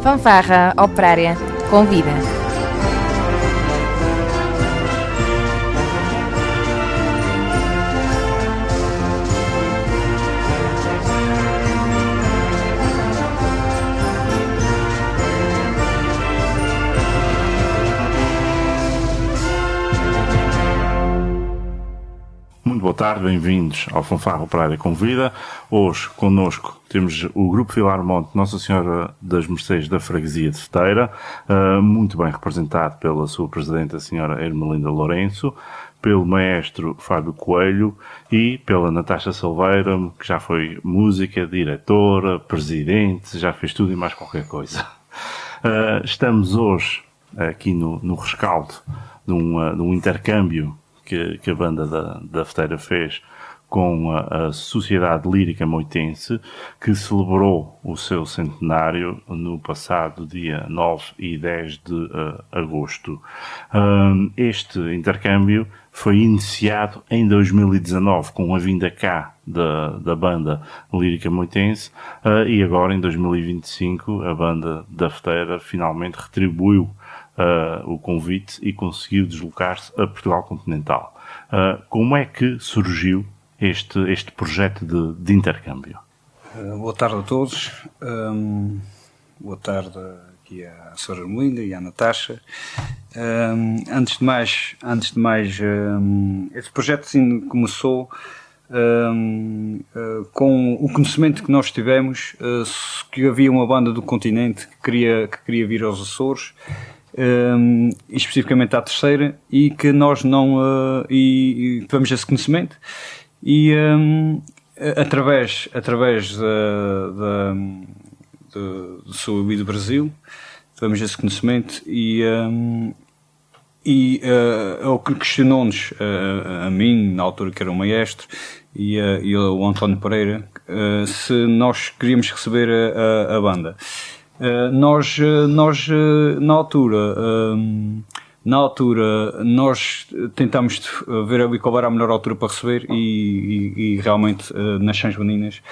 Fanfarra Operária convida. Muito boa tarde, bem-vindos ao Fanfarra Operária Convida. Hoje, connosco, temos o Grupo Filarmonte Nossa Senhora das Mercês da Freguesia de Feteira, muito bem representado pela sua Presidente, a Senhora Ermelinda Lourenço, pelo Maestro Fábio Coelho e pela Natasha Silveira, que já foi música, diretora, Presidente, já fez tudo e mais qualquer coisa. Estamos hoje aqui no rescaldo de um intercâmbio que a banda da Feteira fez com a Sociedade Lírica Moitense, que celebrou o seu centenário no passado dia 9 e 10 de agosto. Este intercâmbio foi iniciado em 2019 com a vinda cá da banda Lírica Moitense e agora em 2025 a banda da Feteira finalmente retribuiu o convite e conseguiu deslocar-se a Portugal continental. Como é que surgiu este projeto de intercâmbio? Boa tarde a todos. Boa tarde aqui à Sra. Ermelinda e à Natasha. Antes de mais, este projeto começou com o conhecimento que nós tivemos que havia uma banda do continente que queria vir aos Açores, especificamente à Terceira, e que nós não e tivemos esse conhecimento e através do Sul e do Brasil tivemos esse conhecimento e o que questionou-nos a mim, na altura que era o maestro, e o António Pereira, se nós queríamos receber a banda. Nós na altura nós tentámos ver ali qual era a melhor altura para receber e realmente nas Sãs Joaninas,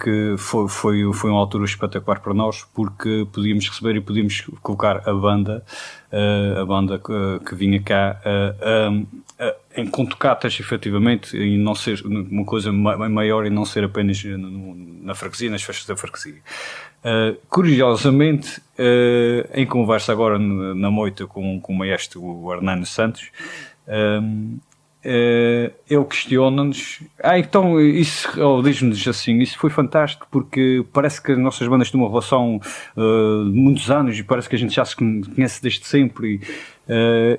que foi uma altura espetacular para nós, porque podíamos receber e podíamos colocar a banda que vinha cá com tocatas, efetivamente, e não ser uma coisa maior e não ser apenas na freguesia, nas festas da freguesia. Curiosamente, em conversa agora na moita com o maestro Hernando Santos, ele questiona-nos, então isso, diz-nos assim, isso foi fantástico porque parece que as nossas bandas têm uma relação de muitos anos e parece que a gente já se conhece desde sempre,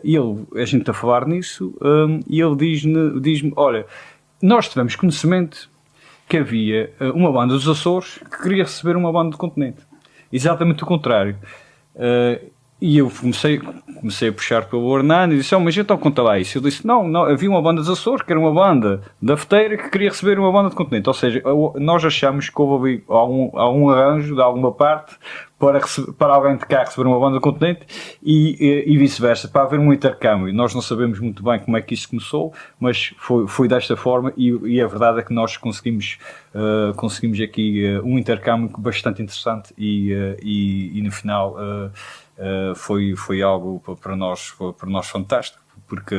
e a gente está a falar nisso, e ele diz-me, olha, nós tivemos conhecimento que havia uma banda dos Açores que queria receber uma banda do continente, exatamente o contrário. E eu comecei a puxar pelo Hernando e disse, mas então conta lá isso. Eu disse, não, havia uma banda dos Açores, que era uma banda da Feteira, que queria receber uma banda do continente. Ou seja, nós achamos que houve algum arranjo de alguma parte para alguém de cá receber uma banda do continente e vice-versa, para haver um intercâmbio. Nós não sabemos muito bem como é que isso começou, mas foi desta forma e a verdade é que nós conseguimos aqui um intercâmbio bastante interessante e no final foi algo para nós fantástico, porque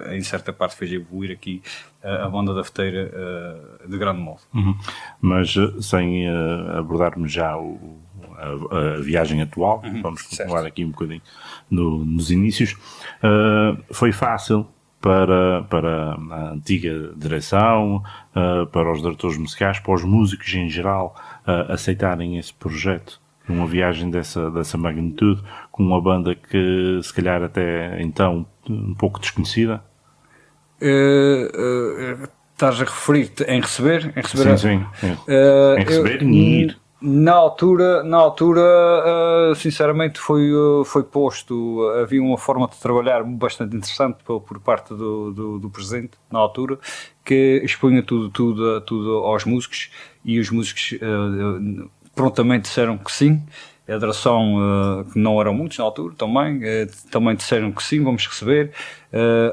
em certa parte fez evoluir aqui a banda da Feteira de grande modo. Mas sem abordarmos já a viagem atual, vamos continuar aqui um bocadinho nos inícios. Foi fácil para a antiga direção, para os diretores musicais, para os músicos em geral, aceitarem esse projeto numa viagem dessa magnitude, com uma banda que se calhar até então um pouco desconhecida? Estás a referir-te em receber? Sim. Em receber e ir. Na altura, sinceramente, foi posto, havia uma forma de trabalhar bastante interessante por parte do presidente, na altura, que expunha tudo aos músicos, e os músicos prontamente disseram que sim, a direção, que não eram muitos na altura, também disseram que sim, vamos receber.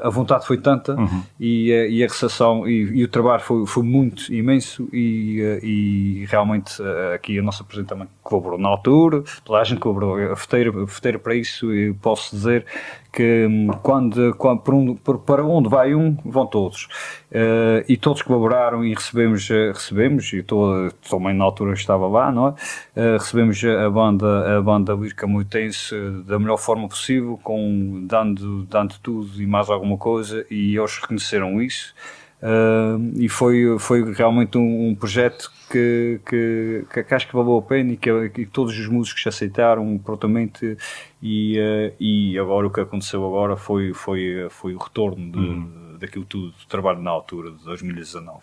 A vontade foi tanta e a recepção e o trabalho foi muito imenso e realmente aqui a nossa presidente também colaborou na altura, toda a gente colaborou, a Feteira para isso, eu posso dizer que para onde vai um, vão todos. E todos colaboraram e recebemos e também na altura estava lá, não é? Recebemos a banda lírica moitense da melhor forma possível, dando tudo e mais alguma coisa, e eles reconheceram isso. E foi realmente um projeto que acho que valeu a pena e que todos os músicos aceitaram prontamente, e agora o que aconteceu agora foi o retorno daquilo tudo, do trabalho na altura de 2019.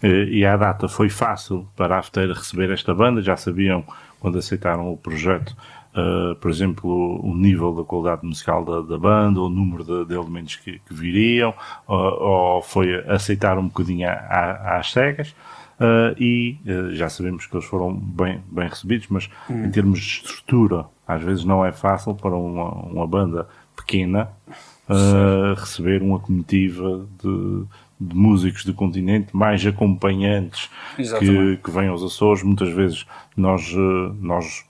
E à data foi fácil para a Feteira receber esta banda? Já sabiam quando aceitaram o projeto, por exemplo, o nível da qualidade musical da banda, o número de elementos que viriam, ou foi aceitar um bocadinho às cegas? Já sabemos que eles foram bem recebidos, mas em termos de estrutura, às vezes não é fácil para uma banda pequena receber uma comitiva de músicos do continente, mais acompanhantes que vêm aos Açores. Muitas vezes nós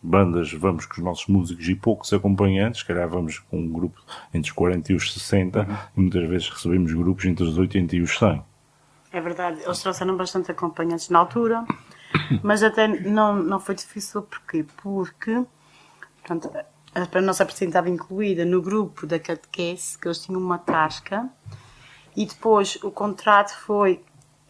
bandas vamos com os nossos músicos e poucos acompanhantes, se calhar vamos com um grupo entre os 40 e os 60 e muitas vezes recebemos grupos entre os 80 e os 100. É verdade, eles trouxeram bastante acompanhantes na altura, mas até não foi difícil. Porquê? Porque portanto, a nossa presidente estava incluída no grupo da catequese, que eles tinham uma tasca, e depois o contrato foi,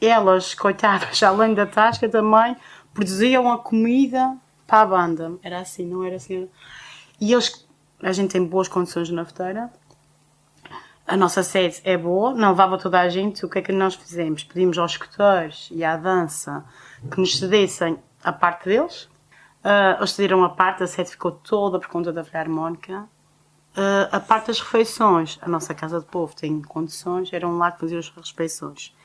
elas, coitadas, além da tasca também, produziam a comida para a banda. Era assim, não era assim. E a gente tem boas condições na Feteira, a nossa sede é boa, não levava toda a gente. O que é que nós fizemos? Pedimos aos escuteiros e à dança que nos cedessem a parte deles. Eles cederam a parte, a sede ficou toda por conta da Filarmónica. A parte das refeições, a nossa Casa de Povo tem condições, eram lá que faziam as refeições.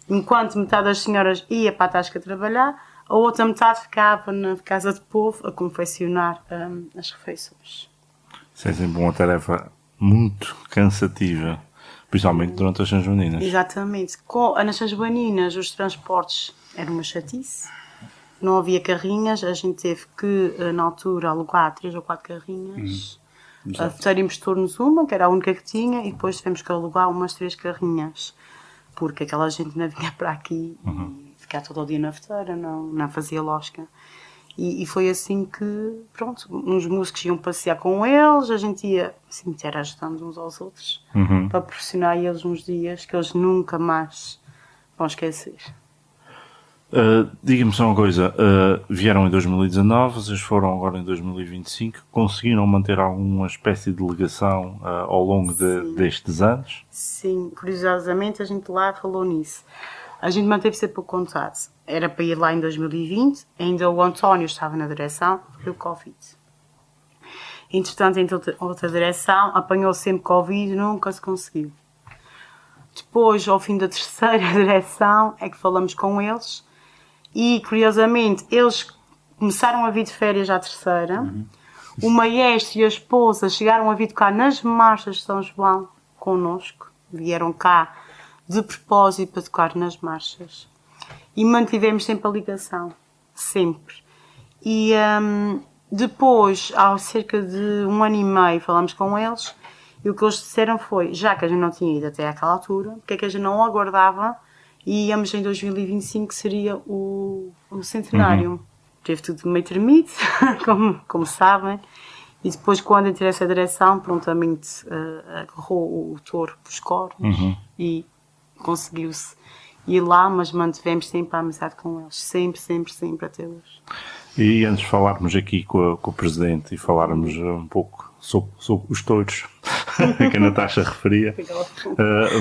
Enquanto metade das senhoras ia para a tasca trabalhar, a outra metade ficava na Casa de Povo a confeccionar as refeições. Isso é sempre uma tarefa muito cansativa, principalmente durante as São Joaninas. Exatamente. Nas São Joaninas os transportes eram uma chatice, não havia carrinhas, a gente teve que, na altura, alugar 3 ou 4 carrinhas. A Feteira emprestou-nos uma, que era a única que tinha, e depois tivemos que alugar umas 3 carrinhas, porque aquela gente não vinha para aqui e ficar todo o dia na Feteira, não fazia lógica. E foi assim que, pronto, uns músicos iam passear com eles, a gente ia assim, ajudando uns aos outros, para proporcionar a eles uns dias que eles nunca mais vão esquecer. Diga-me só uma coisa, vieram em 2019, vocês foram agora em 2025, conseguiram manter alguma espécie de ligação ao longo destes anos? Sim, curiosamente a gente lá falou nisso. A gente manteve sempre o contato. Era para ir lá em 2020, ainda o António estava na direção, foi o Covid. Entretanto, em outra direção, apanhou sempre Covid e nunca se conseguiu. Depois, ao fim da terceira direção, é que falamos com eles e, curiosamente, eles começaram a vir de férias à terceira. O maestro e a esposa chegaram a vir tocar nas marchas de São João connosco. Vieram cá de propósito para tocar nas marchas. E mantivemos sempre a ligação. Sempre. E depois, há cerca de 1 ano e meio, falamos com eles e o que eles disseram foi, já que a gente não tinha ido até àquela altura, porque é que a gente não aguardava e íamos em 2025, que seria o centenário. Teve tudo meio tremido, como sabem. E depois, quando entrei nessa direção, prontamente agarrou o touro pelos cornos e conseguiu-se ir lá, mas mantivemos sempre a amizade com eles. Sempre, sempre, sempre, até hoje. E antes de falarmos aqui com o Presidente e falarmos um pouco sobre os touros que a Natasha referia,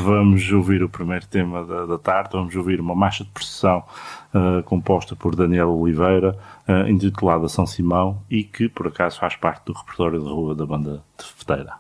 vamos ouvir o primeiro tema da tarde. Vamos ouvir uma marcha de procissão composta por Daniel Oliveira, intitulada São Simão, e que por acaso faz parte do repertório de rua da banda de Feteira.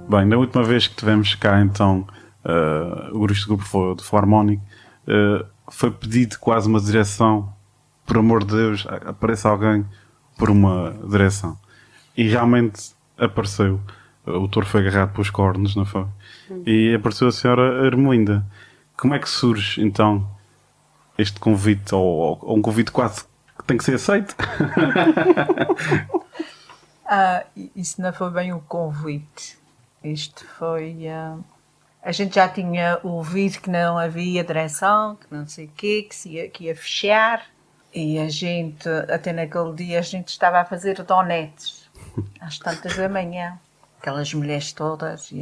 Bem, na última vez que tivemos cá, então, o grupo de Filarmónico, foi pedido quase uma direção. Por amor de Deus, apareça alguém por uma direção. E realmente apareceu. O touro foi agarrado pelos cornos, não foi? E apareceu a senhora Ermelinda. Como é que surge, então, este convite, ou um convite quase que tem que ser aceito? Isso não foi bem um convite. Isto foi... a gente já tinha ouvido que não havia direção, que não sei o quê, que ia fechar. E a gente, até naquele dia, a gente estava a fazer donetes. Às tantas da manhã. Aquelas mulheres todas.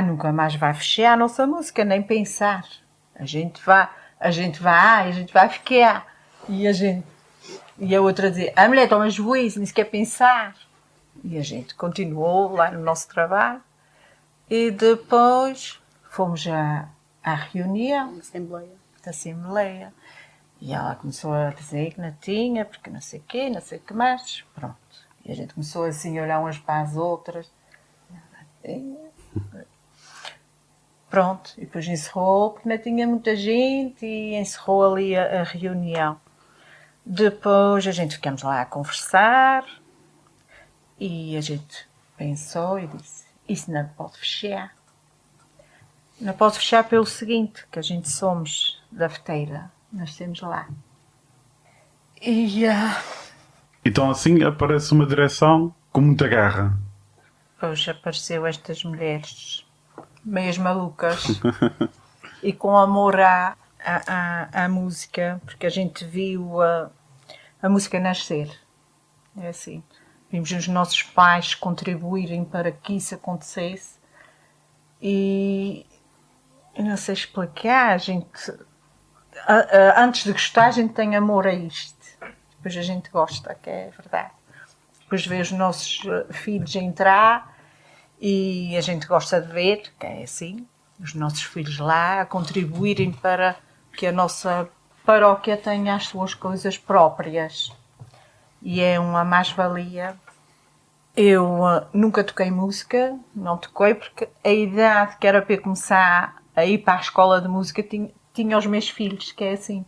Nunca mais vai fechar a nossa música, nem pensar. A gente vai ficar. E a outra dizia, a mulher toma juízo, nem sequer pensar. E a gente continuou lá no nosso trabalho. E depois fomos à reunião da Assembleia. E ela começou a dizer que não tinha, porque não sei o quê, não sei o que mais. Pronto. E a gente começou assim a olhar umas para as outras. Pronto. E depois encerrou, porque não tinha muita gente, e encerrou ali a reunião. Depois a gente ficamos lá a conversar. E a gente pensou e disse, isso não pode fechar. Não pode fechar pelo seguinte, que a gente somos da Feteira. Nós temos lá. Então assim aparece uma direção com muita garra. Depois apareceu estas mulheres meias malucas e com amor à música, porque a gente viu a música nascer. É assim. Vimos os nossos pais contribuírem para que isso acontecesse e eu não sei explicar, a gente... antes de gostar, a gente tem amor a isto. Depois a gente gosta, que é verdade. Depois vê os nossos filhos entrar e a gente gosta de ver, que é assim, os nossos filhos lá a contribuírem para que a nossa paróquia tenha as suas coisas próprias. E é uma mais-valia. Eu nunca toquei música, não toquei porque a idade que era para eu começar a ir para a escola de música tinha os meus filhos, que é assim.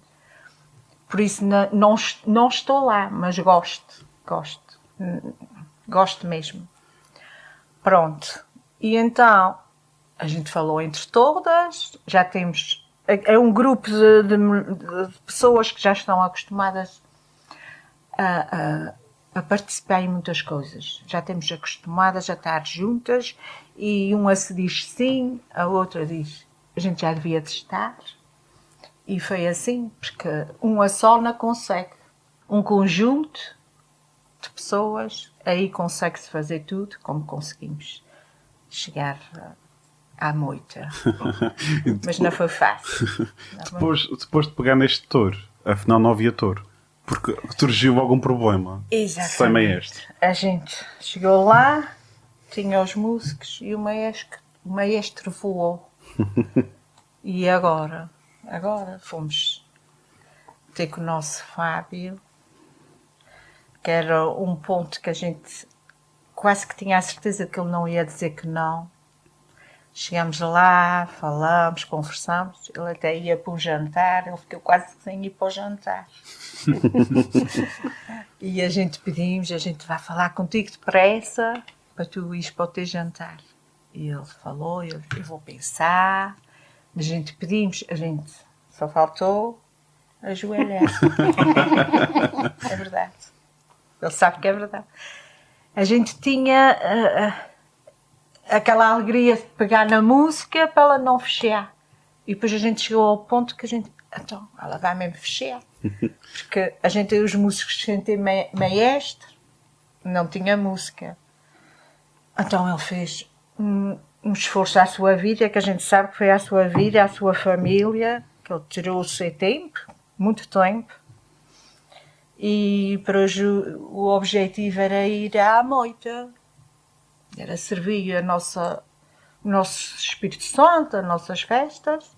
Por isso não estou lá, mas gosto mesmo. Pronto. E então, a gente falou entre todas, já temos... É um grupo de pessoas que já estão acostumadas a participar em muitas coisas. Já temos acostumadas a estar juntas e uma se diz sim, a outra diz a gente já devia de estar. E foi assim, porque uma só não consegue. Um conjunto de pessoas, aí consegue-se fazer tudo como conseguimos chegar à moita. Mas não foi fácil. Depois de pegar neste touro, afinal não havia touro. Porque surgiu algum problema. Exatamente. Sem maestro. A gente chegou lá, tinha os músicos e o maestro voou. E agora fomos ter com o nosso Fábio, que era um ponto que a gente quase que tinha a certeza que ele não ia dizer que não. Chegámos lá, falamos, conversamos, ele até ia para o jantar, ele ficou quase sem ir para o jantar. E a gente pedimos, a gente vai falar contigo depressa para tu ires para o teu jantar. E ele falou, eu vou pensar, mas a gente pedimos, a gente só faltou ajoelhar. É verdade. Ele sabe que é verdade. A gente tinha aquela alegria de pegar na música para ela não fechar. E depois a gente chegou ao ponto que a gente... Então, ela vai mesmo fechar. Porque a gente tem os músicos sem ter maestro, não tinha música. Então ele fez um esforço à sua vida, que a gente sabe que foi à sua vida, à sua família, que ele tirou o seu tempo, muito tempo. E para hoje o objetivo era ir à moita. Era servir o nosso Espírito Santo, as nossas festas,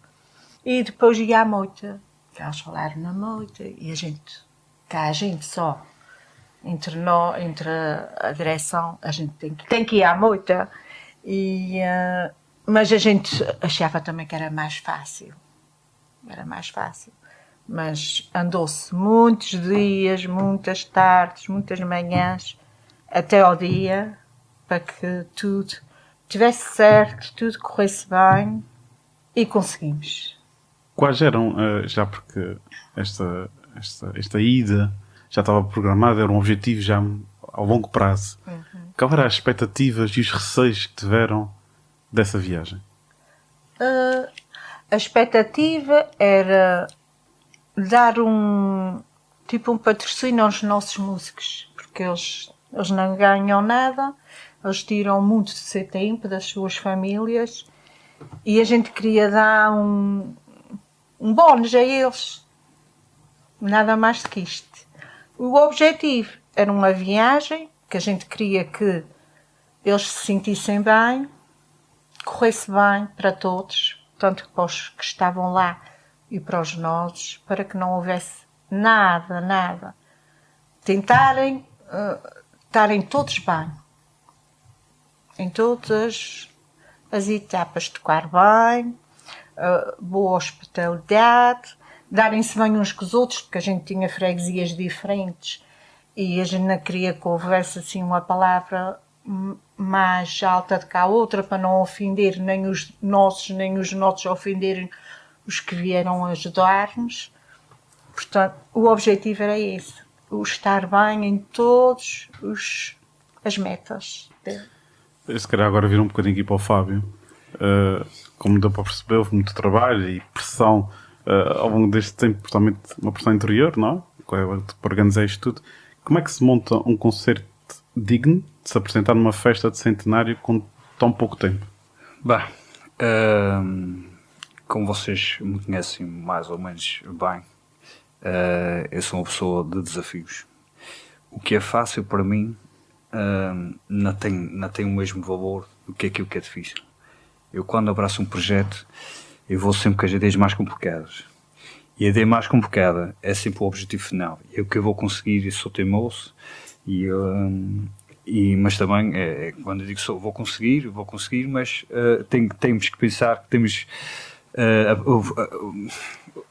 e depois ia à moita. Eles falaram na moita e a gente só, entre a direção, a gente tem que ir à moita. Mas a gente achava também que era mais fácil. Era mais fácil. Mas andou-se muitos dias, muitas tardes, muitas manhãs, até ao dia, para que tudo estivesse certo, tudo corresse bem, e conseguimos. Quais eram, já porque esta ida já estava programada, era um objetivo já a longo prazo. Quais eram as expectativas e os receios que tiveram dessa viagem? A expectativa era dar um patrocínio aos nossos músicos, porque eles não ganham nada, eles tiram muito do seu tempo, das suas famílias, e a gente queria dar um bónus a eles, nada mais do que isto. O objetivo era uma viagem que a gente queria que eles se sentissem bem, corresse bem para todos, tanto para os que estavam lá e para os nossos, para que não houvesse nada. Tentarem estarem todos bem, em todas as etapas, tocar bem, boa hospitalidade, darem-se bem uns com os outros, porque a gente tinha freguesias diferentes e a gente não queria que houvesse assim uma palavra mais alta do que a outra, para não ofender nem os nossos ofenderem os que vieram ajudar-nos. Portanto, o objetivo era esse, o estar bem em todas as metas. Se calhar agora vir um bocadinho aqui para o Fábio. Como deu para perceber, houve muito trabalho e pressão ao longo deste tempo, portanto, uma pressão interior, não é? Para organizar isto tudo. Como é que se monta um concerto digno de se apresentar numa festa de centenário com tão pouco tempo? Bem, como vocês me conhecem mais ou menos bem, eu sou uma pessoa de desafios. O que é fácil para mim não tem o mesmo valor do que aquilo que é difícil. Eu, quando abraço um projeto, eu vou sempre com as ideias mais complicadas. E a ideia mais complicada é sempre o objetivo final. É o que eu vou conseguir, e sou teimoso. Mas também, quando eu digo vou conseguir, mas temos que pensar que temos...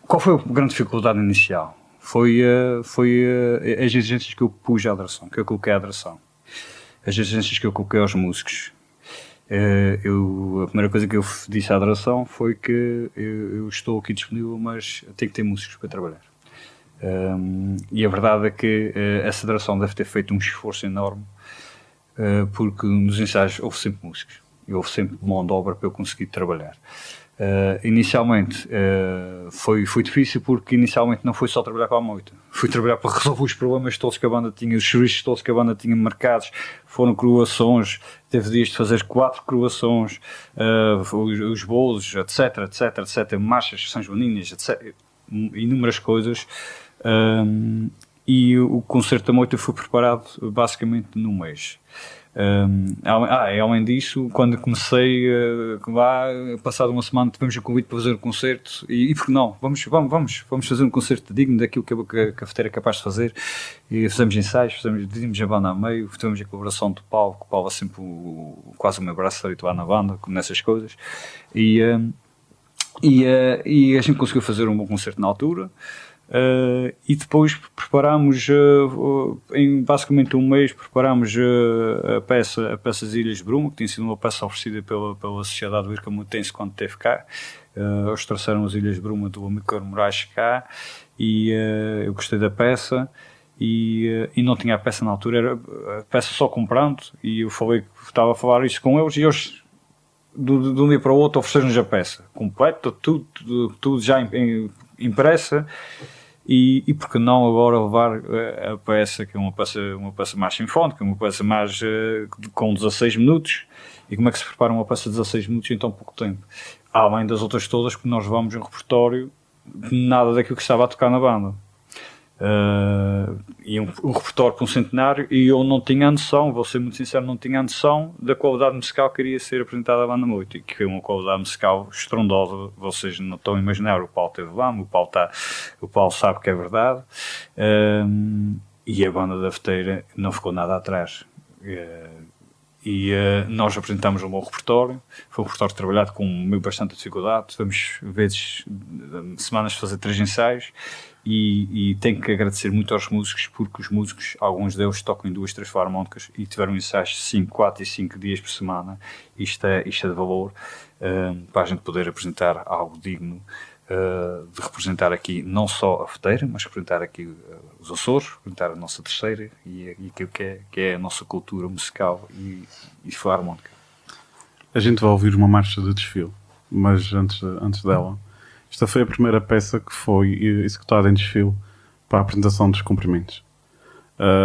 qual foi a grande dificuldade inicial? Foi as exigências que eu pus à direção, que eu coloquei à direção. As exigências que eu coloquei aos músicos. A primeira coisa que eu disse à direção foi que eu estou aqui disponível, mas tenho que ter músicos para trabalhar. E a verdade é que essa direção deve ter feito um esforço enorme, porque nos ensaios houve sempre músicos e houve sempre mão de obra para eu conseguir trabalhar. Inicialmente foi difícil, porque inicialmente não foi só trabalhar para a moita, fui trabalhar para resolver os problemas todos que a banda tinha, os serviços todos que a banda tinha marcados. Foram coroações, teve dias de fazer 4 coroações, os bolos, etc, marchas São Joaninas, etc, inúmeras coisas. E o concerto da moita foi preparado basicamente num mês. Além disso, quando comecei lá, passado uma semana, tivemos o convite para fazer um concerto, e porque não, vamos fazer um concerto digno daquilo que a cafeteira é capaz de fazer. E fizemos ensaios, dividimos a banda a meio, tivemos a colaboração do Paulo, que o Paulo é sempre quase o meu braço habitual na banda, nessas coisas, e a gente conseguiu fazer um bom concerto na altura. E depois preparámos, em basicamente um mês, preparámos a peça das Ilhas de Bruma, que tinha sido uma peça oferecida pela Sociedade Lírica Montense quando esteve cá. Eles trouxeram as Ilhas de Bruma do Amílcar Moraes cá, e eu gostei da peça, e não tinha a peça na altura, era a peça só comprando, e eu estava a falar isso com eles, e eles de um dia para o outro ofereceram-nos a peça completa, tudo já impressa. E por que não agora levar a peça, que é uma peça mais sinfónica, uma peça mais com 16 minutos, e como é que se prepara uma peça de 16 minutos em tão pouco tempo? Além das outras todas, que nós levamos um repertório de nada daquilo que estava a tocar na banda. E um repertório para um centenário, e eu não tinha a noção, vou ser muito sincero, não tinha a noção da qualidade musical que iria ser apresentada à banda moita, que foi uma qualidade musical estrondosa. Vocês não estão a imaginar. O Paulo esteve lá, o Paulo sabe que é verdade, e a banda da Feteira não ficou nada atrás. nós apresentámos um bom repertório. Foi um repertório trabalhado com bastante dificuldade. Tivemos vezes, semanas, fazer 3 ensaios. E tenho que agradecer muito aos músicos, porque os músicos, alguns deles tocam em 2, 3 filarmónicas e tiveram ensaios 5, 4 e 5 dias por semana. Isto é de valor, para a gente poder apresentar algo digno, de representar aqui não só a Feteira, mas representar aqui os Açores, representar a nossa terceira e aquilo que é a nossa cultura musical e filarmónica. A gente vai ouvir uma marcha de desfile, mas antes dela, esta foi a primeira peça que foi executada em desfile para a apresentação dos cumprimentos.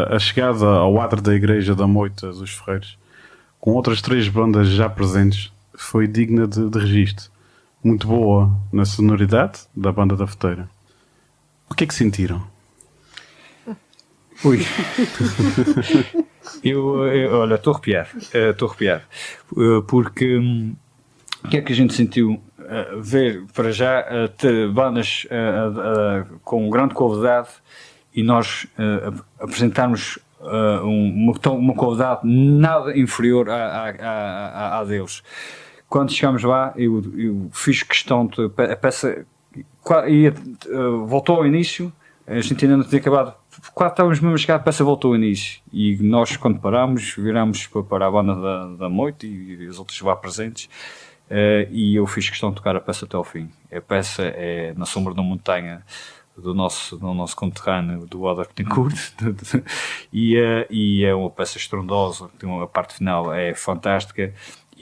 A chegada ao adro da Igreja da Moita dos Ferreiros, com outras 3 bandas já presentes, foi digna de registro. Muito boa na sonoridade da banda da Feteira. O que é que sentiram? Ui. Olha, estou arrepiado. Porque o que é que a gente sentiu? Ver para já ter bandas com grande qualidade e nós apresentarmos uma qualidade nada inferior a deles. Quando chegámos lá, eu fiz questão de a peça voltou ao início, a gente ainda não tinha acabado, quase estávamos mesmo a chegar, a peça voltou ao início e nós, quando parámos, virámos para a banda da Moita e os outros lá presentes. E eu fiz questão de tocar a peça até ao fim. A peça é Na Sombra da Montanha, do nosso conterrâneo, do Ódar Betancourt, e é uma peça estrondosa, a parte final é fantástica.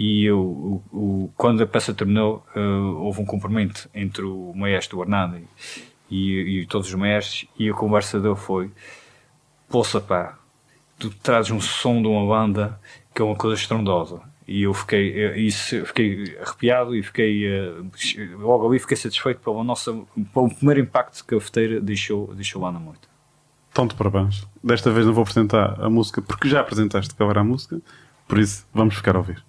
E quando a peça terminou, houve um cumprimento entre o maestro Hernani e todos os maestros, e a conversa dele foi: poça pá, tu trazes um som de uma banda que é uma coisa estrondosa. E eu fiquei arrepiado e logo ali fiquei satisfeito pelo primeiro impacto que a Feteira deixou lá na Moita. Então, de parabéns. Desta vez não vou apresentar a música, porque já apresentaste cover a música, por isso vamos ficar a ouvir.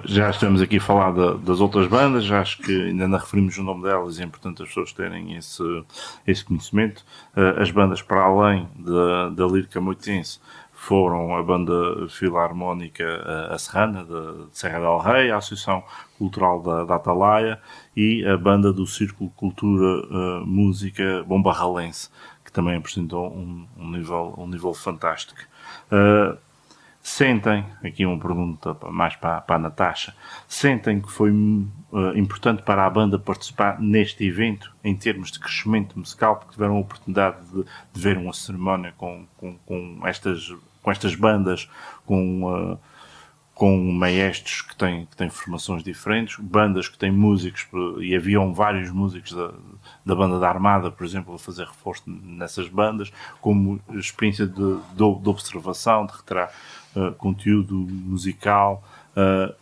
Já estamos aqui a falar das outras bandas, já acho que ainda não referimos o nome delas e é importante as pessoas terem esse conhecimento. As bandas para além da lírica moitense foram a Banda Filarmónica a Serrana, de Serra del Rei, a Associação Cultural da Atalaia e a Banda do Círculo Cultura Música Bombarralense, que também apresentou um nível fantástico. Sentem, aqui uma pergunta mais para a Natasha, sentem que foi importante para a banda participar neste evento em termos de crescimento musical, porque tiveram a oportunidade de ver uma cerimónia com estas bandas, com maestros que têm formações diferentes, bandas que têm músicos, e haviam vários músicos da banda da Armada, por exemplo, a fazer reforço nessas bandas, como experiência de observação, de retirar conteúdo musical.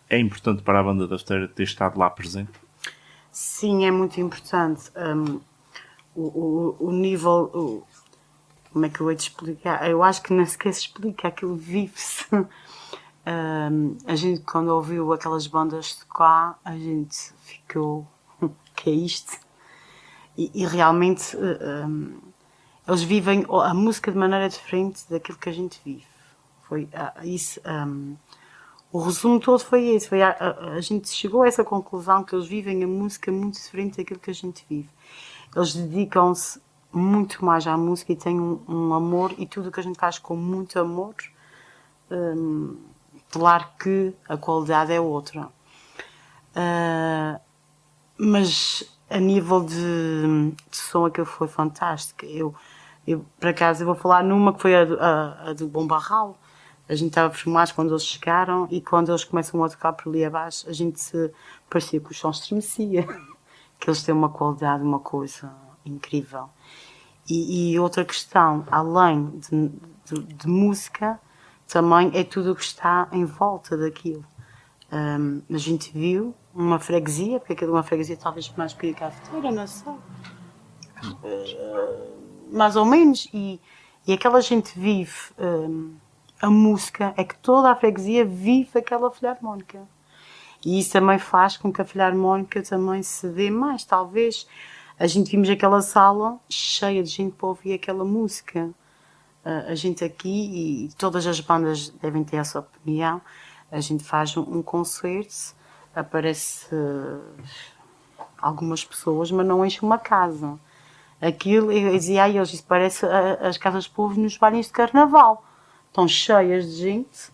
É importante para a banda da Festeira ter estado lá presente? Sim, é muito importante. O nível... como é que eu hei de explicar? Eu acho que nem sequer se explica, aquilo vive-se. A gente, quando ouviu aquelas bandas de cá, a gente ficou... que é isto? E realmente eles vivem a música de maneira diferente daquilo que a gente vive. Foi isso. O resumo todo foi esse. A gente chegou a essa conclusão que eles vivem a música muito diferente daquilo que a gente vive. Eles dedicam-se muito mais à música e têm um amor, e tudo o que a gente faz com muito amor. Claro que a qualidade é outra. Mas a nível de som, aquilo foi fantástico. Eu, por acaso, eu vou falar numa que foi a do Bombarral. A gente estava filmados quando eles chegaram, e quando eles começam a tocar por ali abaixo, a gente parecia que o chão estremecia. Que eles têm uma qualidade, uma coisa incrível. E outra questão, além de música, também é tudo o que está em volta daquilo. A gente viu uma freguesia, porque aquilo é uma freguesia talvez mais pequena que a Festeira, não sei. Mais ou menos. E aquela gente vive a música, é que toda a freguesia vive aquela filarmónica. E isso também faz com que a filarmónica também se dê mais. Talvez a gente vimos aquela sala cheia de gente para ouvir aquela música. A gente aqui, e todas as bandas devem ter essa opinião, a gente faz um concerto, aparece algumas pessoas, mas não enche uma casa. Aquilo, eu dizia a eles, isso parece as casas de povo nos bailes de carnaval. Estão cheias de gente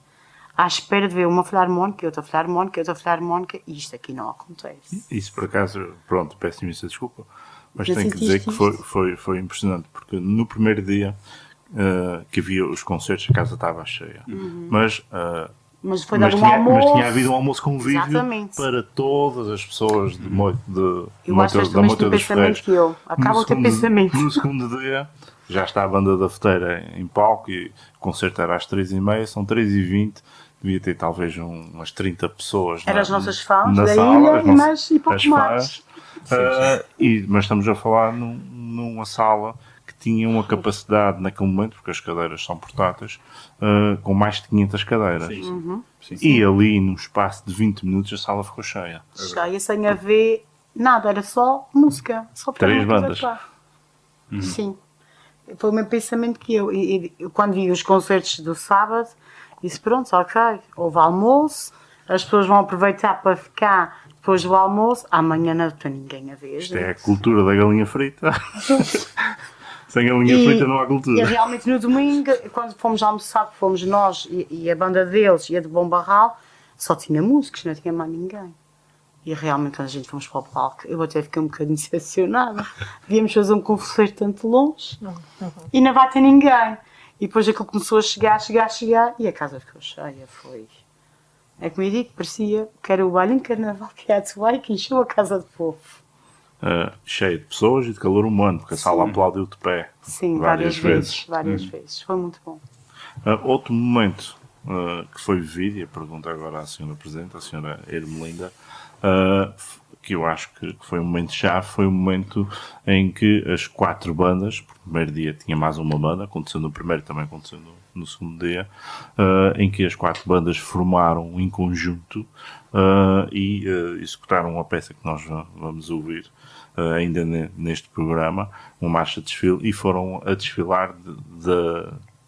à espera de ver uma filarmónica, outra filarmónica, outra filarmónica, e isto aqui não acontece. Isso, por acaso, pronto, peço imensa desculpa, mas tenho que dizer que foi impressionante, porque no primeiro dia que havia os concertos, a casa estava cheia. Mas foi dado um almoço. Mas tinha havido um almoço convívio. Exatamente. Para todas as pessoas de Moita eu acho que também tem pensamento que eu. Acaba o teu pensamento. No segundo dia, já está a banda da Festeira em palco e o concerto era às 3h30, são 3h20, devia ter talvez umas 30 pessoas Eram as nossas fãs na da sala, ilha e pouco mais. Mas estamos a falar numa sala que tinha uma capacidade naquele momento, porque as cadeiras são portáteis, com mais de 500 cadeiras. Sim. E ali, num espaço de 20 minutos, a sala ficou cheia. Cheia, sem haver nada, era só música. Só para 3 bandas. Sim. Foi o meu pensamento que eu quando vi os concertos do sábado, disse, pronto, ok, houve almoço, as pessoas vão aproveitar para ficar depois do almoço, amanhã não tem ninguém a ver. Isto é a cultura da galinha frita. Sem galinha frita não há cultura. E realmente no domingo, quando fomos almoçar, fomos nós e a banda deles e a de Bombarral, só tinha músicos, não tinha mais ninguém. E realmente quando a gente fomos para o palco, eu até fiquei um bocadinho decepcionada. Devíamos fazer um concerto tanto longe e não vai ter ninguém. E depois aquilo começou a chegar e a casa ficou cheia. Foi. É como eu digo, parecia que era o baile em carnaval que é a Atuai que encheu a casa de povo. Cheio de pessoas e de calor humano, porque a sala aplaudiu de pé. Sim, várias vezes. Várias vezes. Foi muito bom. Outro momento que foi vivido, e a pergunta agora à senhora Presidente, à senhora Ermelinda, que eu acho que foi um momento-chave, foi o momento em que as 4 bandas, porque no primeiro dia tinha mais uma banda, aconteceu no primeiro, também aconteceu no segundo dia, em que as 4 bandas formaram em conjunto e executaram uma peça que nós vamos ouvir ainda neste programa, uma marcha de desfile, e foram a desfilar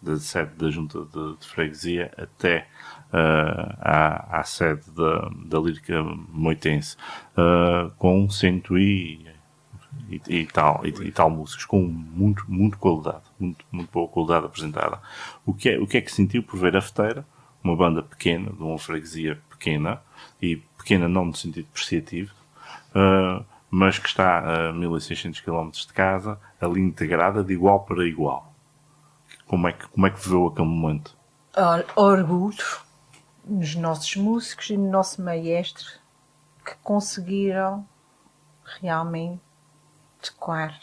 da sede da Junta de Freguesia até à sede da Lírica Moitense, com 100 e tal músicos, com muito qualidade, muito boa qualidade apresentada. O que é que sentiu por ver a Feteira, uma banda pequena, de uma freguesia pequena, e pequena não no sentido depreciativo, mas que está a 1600 km de casa, ali integrada de igual para igual? Como é que viveu aquele momento? Orgulho nos nossos músicos e no nosso maestro, que conseguiram realmente tocar.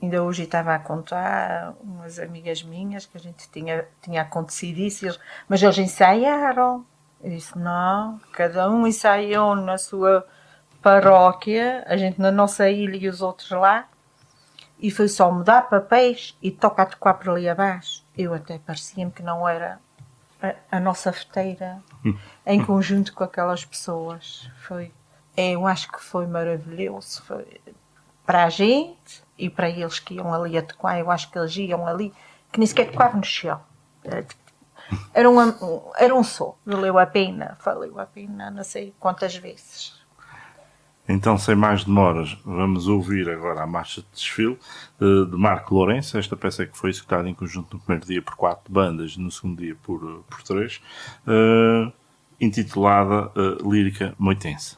Ainda hoje estava a contar umas amigas minhas que a gente tinha acontecido isso, mas eles ensaiaram. Eu disse, não, cada um ensaiou na sua paróquia, a gente na nossa ilha e os outros lá, e foi só mudar papéis e tocar a tocar por ali abaixo. Eu até parecia-me que não era a nossa Feteira em conjunto com aquelas pessoas. Eu acho que foi maravilhoso. Foi para a gente e para eles que iam ali a tocar. Eu acho que eles iam ali, que nem sequer tocavam no chão. Era um som. Valeu a pena, não sei quantas vezes. Então, sem mais demoras, vamos ouvir agora a marcha de desfile de Marco Lourenço. Esta peça que foi executada em conjunto no primeiro dia por 4 bandas, no segundo dia por 3, intitulada Lírica Moitense.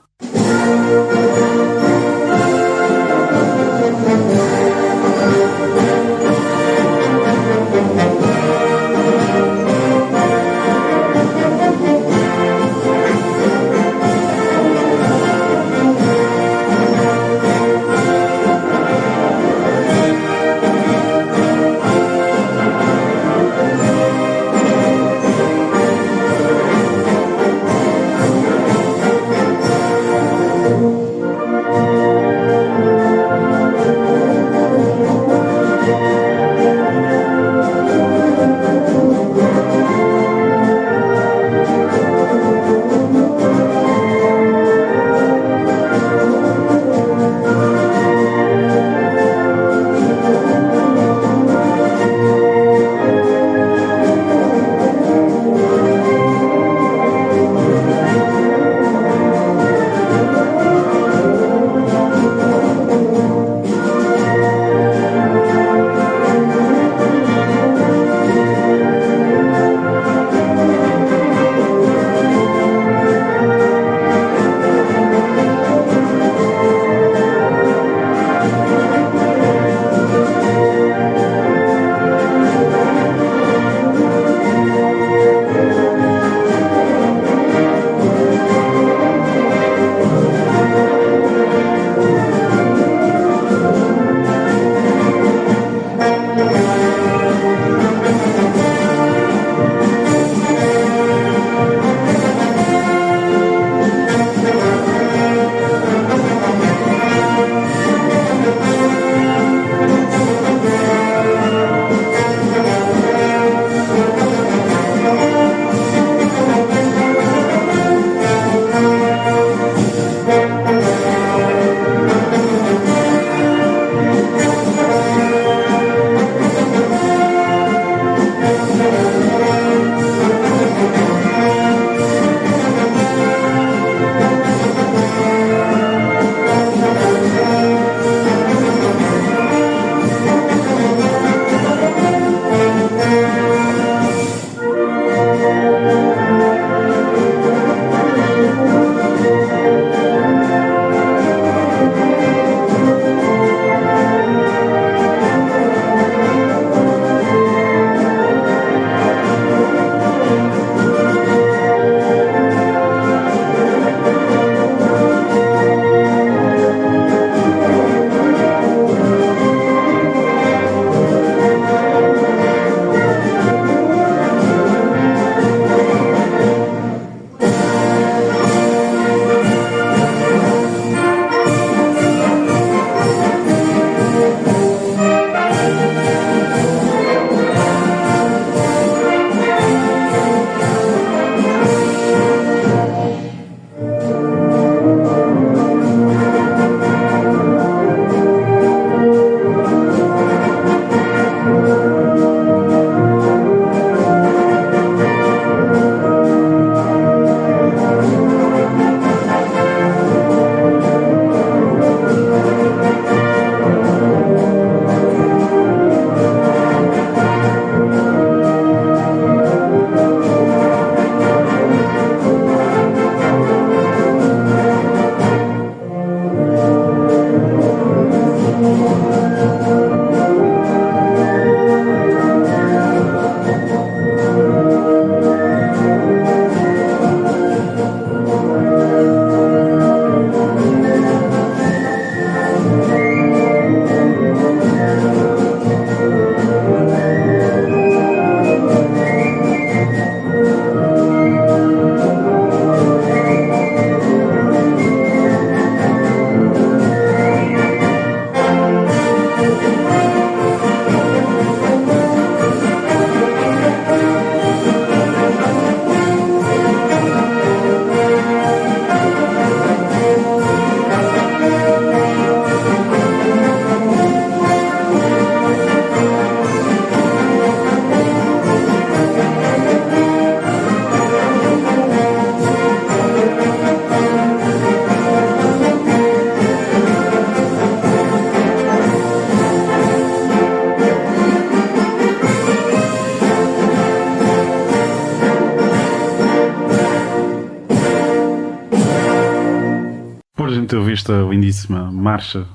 esta lindíssima marcha,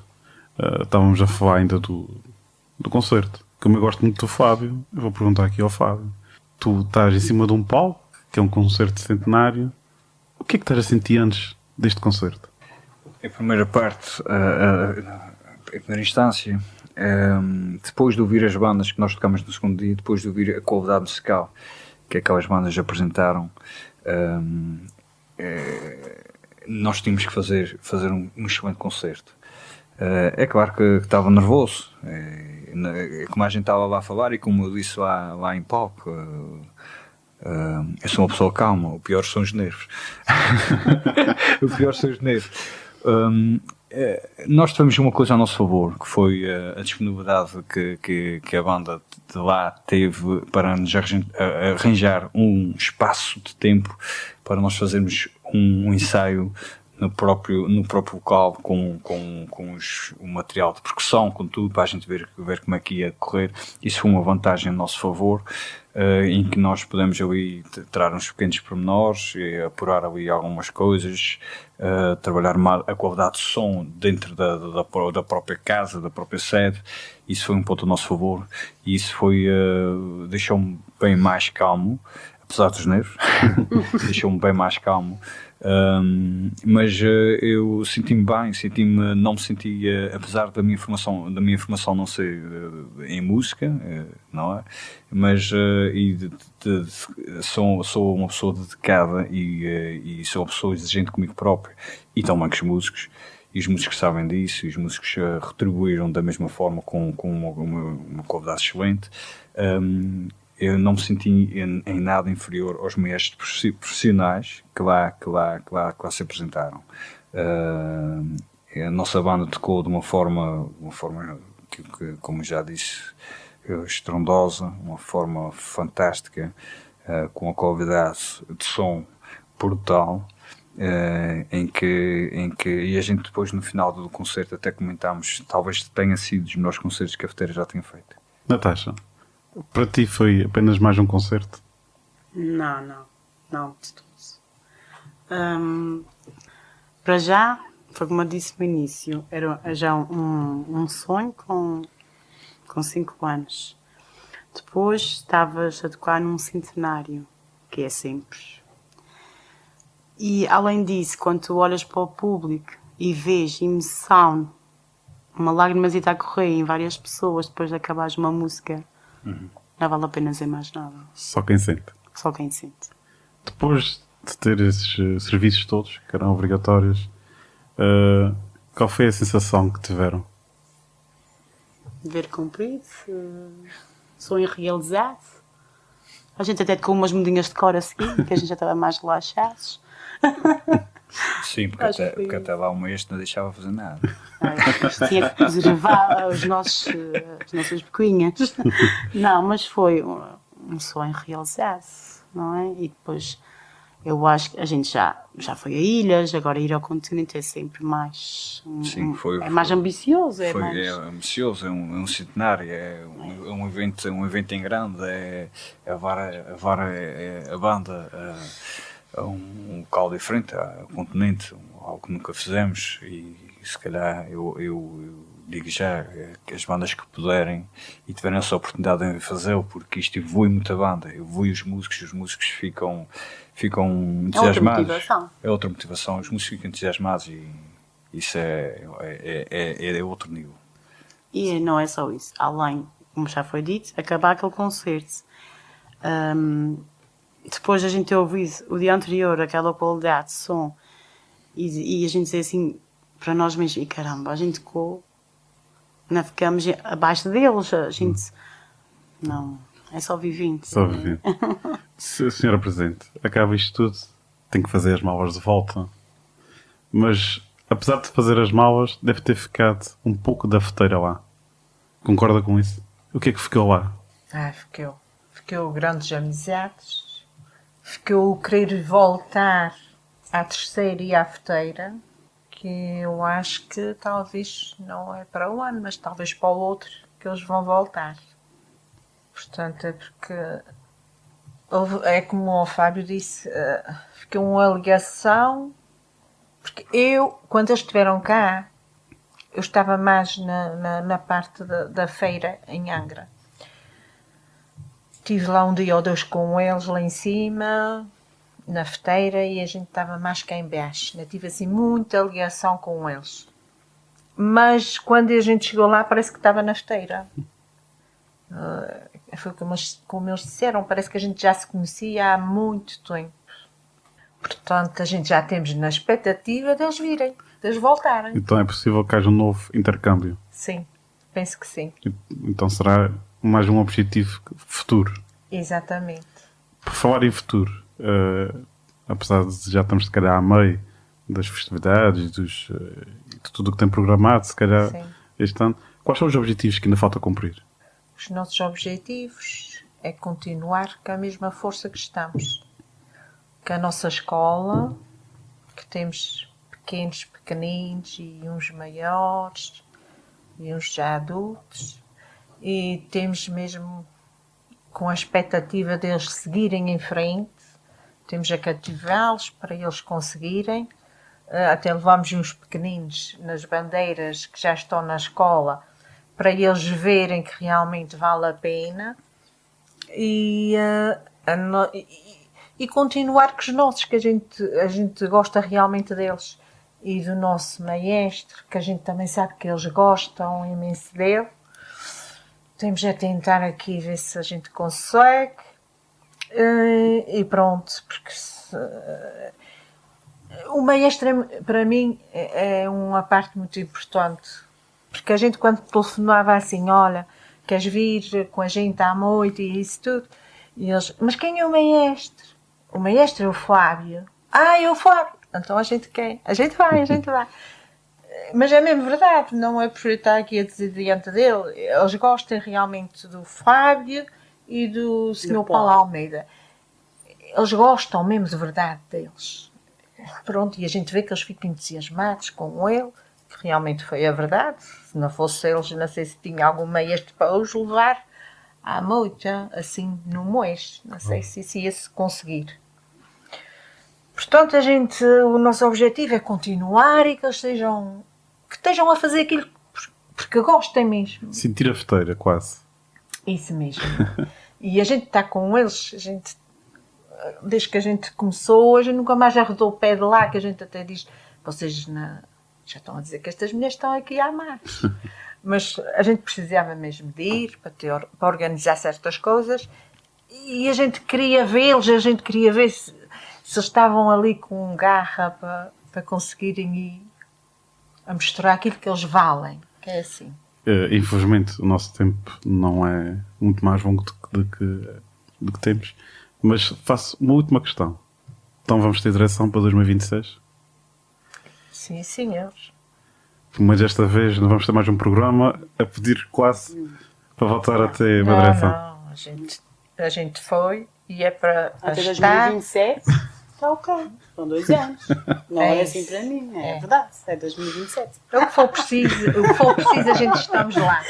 estávamos a falar ainda do concerto. Como eu gosto muito do Fábio, eu vou perguntar aqui ao Fábio. Tu estás em cima de um palco, que é um concerto centenário. O que é que estás a sentir antes deste concerto? A primeira parte, em primeira instância, depois de ouvir as bandas que nós tocamos no segundo dia, depois de ouvir a qualidade musical que aquelas bandas apresentaram, nós tínhamos que fazer um excelente concerto. É claro que estava nervoso, como a gente estava lá a falar e como eu disse lá em palco, eu sou uma pessoa calma, o pior são os nervos. O pior são os nervos. Nós tivemos uma coisa a nosso favor, que foi a disponibilidade que a banda de lá teve para nos arranjar um espaço de tempo para nós fazermos um ensaio no próprio local com o material de percussão, com tudo, para a gente ver como é que ia correr. Isso foi uma vantagem a nosso favor, em que nós podemos ali tirar uns pequenos pormenores, apurar ali algumas coisas, trabalhar a qualidade de som dentro da própria casa, da própria sede. Isso foi um ponto a nosso favor e isso deixou-me bem mais calmo, apesar dos nervos, deixou-me bem mais calmo. Mas eu senti-me bem, não me senti, apesar da minha formação não ser em música, não é? Mas sou uma pessoa dedicada e sou uma pessoa exigente comigo próprio e também com os músicos. E os músicos sabem disso, e os músicos retribuíram da mesma forma com uma qualidade excelente. Eu não me senti em nada inferior aos mestres profissionais que lá se apresentaram. A nossa banda tocou de uma forma que, como já disse, estrondosa, uma forma fantástica, com uma qualidade de som brutal, em que e a gente depois no final do concerto até comentámos, talvez tenha sido dos melhores concertos que a Cafeteira já tenha feito. Natasha, para ti foi apenas mais um concerto? Não, de tudo. Para já, foi como eu disse no início, era já um sonho com 5 anos. Depois estavas a tocar num centenário, que é sempre. E além disso, quando tu olhas para o público e vês emoção, uma lágrima a correr em várias pessoas depois de acabares uma música, não vale a pena dizer mais nada. Só quem sente. Só quem sente. Depois de ter esses serviços todos, que eram obrigatórios, qual foi a sensação que tiveram? Dever cumprido, sonho realizado. A gente até tocou umas mudinhas de cor a seguir, que a gente já estava mais relaxados. Sim, porque até lá um mês não deixava fazer nada. Tinha que preservar as nossas boquinhas. Não, mas foi um sonho realizado, não é? E depois eu acho que a gente já foi a ilhas, agora ir ao continente é sempre mais. Sim, é mais ambicioso. É ambicioso, é um centenário, é um evento em grande, é a banda a um local diferente, ao continente, algo que nunca fizemos. E se calhar eu digo já que as bandas que puderem e tiverem essa oportunidade de fazê-lo, porque isto evolui muito a banda, evolui os músicos ficam entusiasmados. É outra motivação, os músicos ficam entusiasmados e isso é outro nível. E não é só isso, além, como já foi dito, acabar aquele concerto. Depois a gente ter ouvido o dia anterior aquela qualidade de som e a gente dizer assim para nós mesmos, e caramba, a gente não ficamos abaixo deles, a gente não, é só vivendo. Só vivendo. Se a senhora Presidente acaba isto tudo, tem que fazer as malas de volta, mas apesar de fazer as malas, deve ter ficado um pouco da feteira lá. Concorda com isso? O que é que ficou lá? Ficou grandes amizades. Ficou querer voltar à terceira e à feteira, que eu acho que talvez não é para o ano, mas talvez para o outro, que eles vão voltar. Portanto, é porque é como o Fábio disse, ficou uma ligação Porque quando eles estiveram cá, eu estava mais na parte da feira em Angra. Estive lá um dia ou dois com eles lá em cima, na feteira, e a gente estava mais cá em baixo. Não tive assim muita ligação com eles. Mas quando a gente chegou lá, parece que estava na feteira. Foi como eles disseram, parece que a gente já se conhecia há muito tempo. Portanto, a gente já temos na expectativa deles virem, deles voltarem. Então é possível que haja um novo intercâmbio. Sim, penso que sim. Então será mais um objetivo futuro. Exatamente. Por falar em futuro, apesar de já estamos se calhar a meio das festividades, de tudo o que tem programado, se calhar Sim. este ano, quais são os objetivos que ainda falta cumprir? Os nossos objetivos é continuar com a mesma força que estamos. Com a nossa escola, que temos pequeninos e uns maiores e uns já adultos, e temos mesmo com a expectativa deles seguirem em frente, temos a cativá-los para eles conseguirem, até levamos uns pequeninos nas bandeiras que já estão na escola, para eles verem que realmente vale a pena, e continuar com os nossos, que a gente gosta realmente deles, e do nosso maestro, que a gente também sabe que eles gostam imenso dele. Temos a tentar aqui ver se a gente consegue, e pronto, porque o maestro para mim é uma parte muito importante, porque a gente quando telefonava assim, olha, queres vir com a gente à noite e isso tudo, e eles, mas quem é o maestro? O maestro é o Fábio. É o Fábio. Então a gente quer, a gente vai. Mas é mesmo verdade, não é por eu estar aqui a dizer diante dele. Eles gostam realmente do Fábio e do Sr. Paulo Almeida. Eles gostam mesmo de verdade deles. Pronto, e a gente vê que eles ficam entusiasmados com ele, que realmente foi a verdade. Se não fosse eles, não sei se tinha algum maestro para os levar à noite, assim, no mês. Não sei se isso ia se conseguir. Portanto, o nosso objetivo é continuar e que eles estejam a fazer aquilo porque gostem mesmo. Sentir a feteira, quase. Isso mesmo. E a gente está com eles, desde que a gente começou, a gente nunca mais arredou o pé de lá, que a gente até diz, vocês já estão a dizer que estas mulheres estão aqui há mais. Mas a gente precisava mesmo de ir para organizar certas coisas, e a gente queria vê-los, a gente queria ver se eles estavam ali com garra para conseguirem ir a mostrar aquilo que eles valem, que é assim. Infelizmente o nosso tempo não é muito mais longo do que temos, mas faço uma última questão. Então vamos ter direção para 2026? Sim, senhores. Mas desta vez não vamos ter mais um programa a pedir quase para voltar a ter uma direção. Não, a gente foi e é para Até estar... 2027 está ok. São 2 anos. Não é assim isso. para mim, é verdade. É 2027. O que for preciso, a gente estamos lá.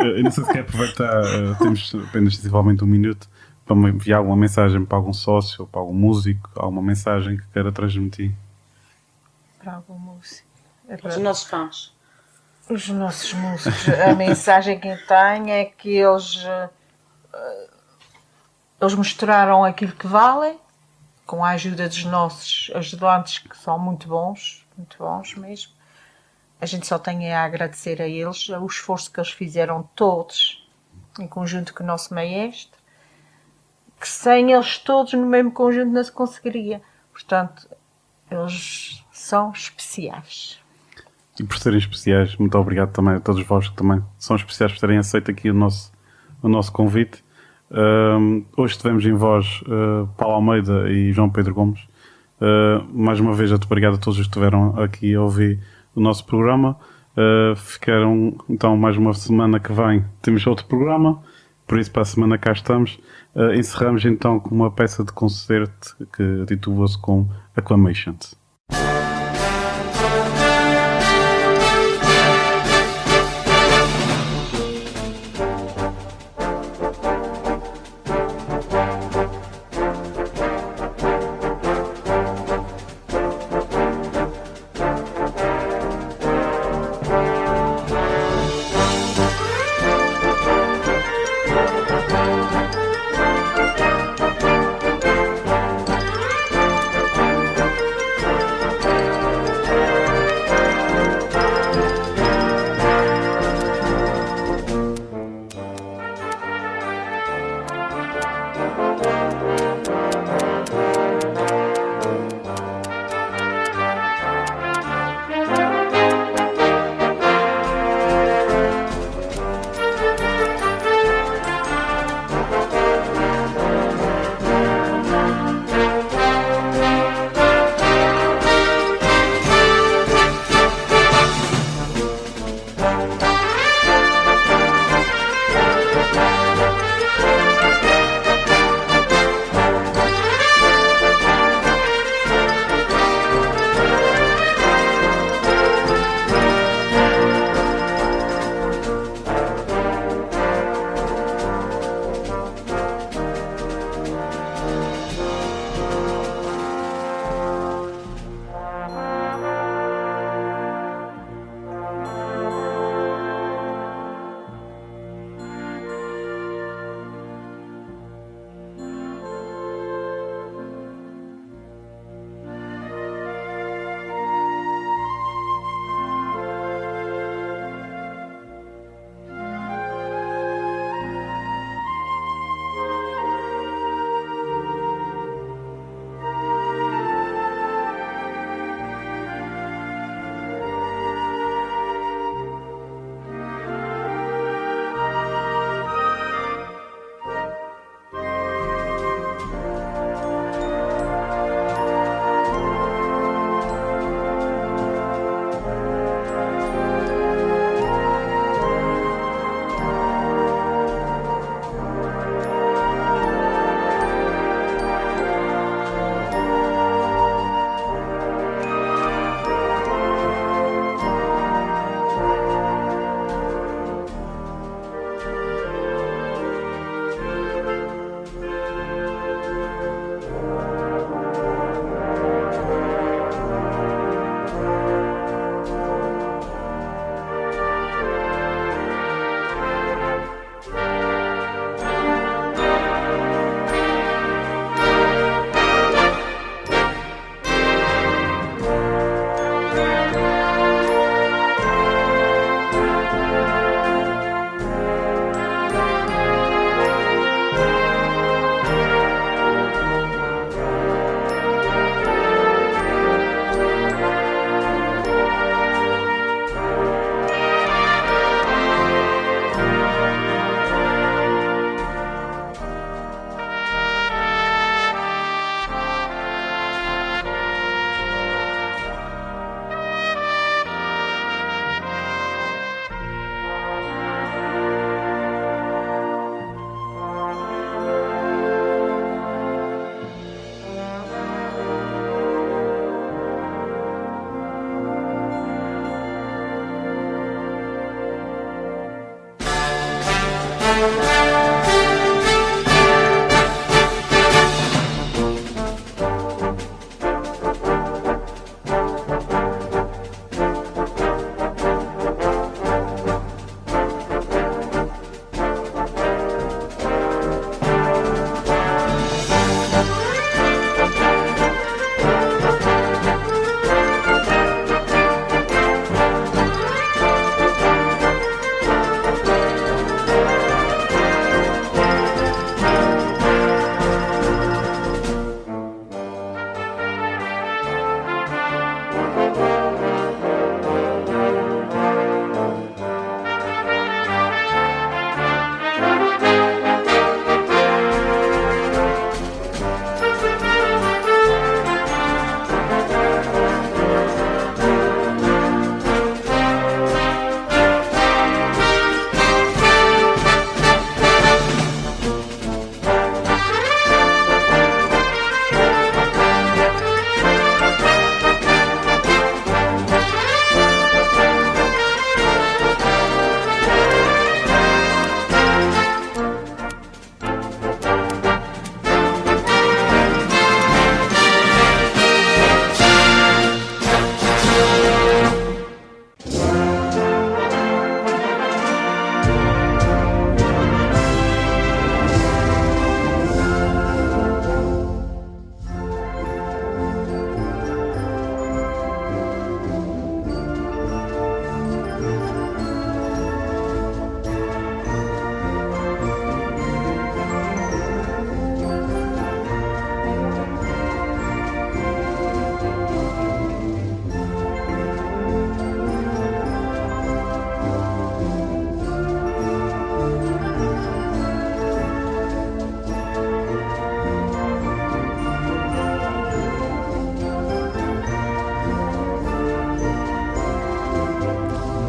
Eu não sei se quer aproveitar, temos apenas sensivelmente 1 minuto para me enviar alguma mensagem para algum sócio ou para algum músico, alguma mensagem que queira transmitir. Para algum músico. Os nossos fãs. Os nossos músicos, a mensagem que eu tenho é que eles mostraram aquilo que valem, com a ajuda dos nossos ajudantes, que são muito bons mesmo. A gente só tem a agradecer a eles o esforço que eles fizeram todos, em conjunto com o nosso maestro, que sem eles todos no mesmo conjunto não se conseguiria. Portanto, eles são especiais. E por serem especiais, muito obrigado também a todos vós que também são especiais por terem aceito aqui o nosso convite. Hoje tivemos em voz Paulo Almeida e João Pedro Gomes. Mais uma vez, muito obrigado a todos os que estiveram aqui a ouvir o nosso programa. Ficaram então mais uma semana que vem. Temos outro programa, por isso para a semana cá estamos. Encerramos então com uma peça de concerto que titula-se com Acclamations.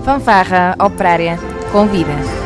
Fanfarra Operária convida.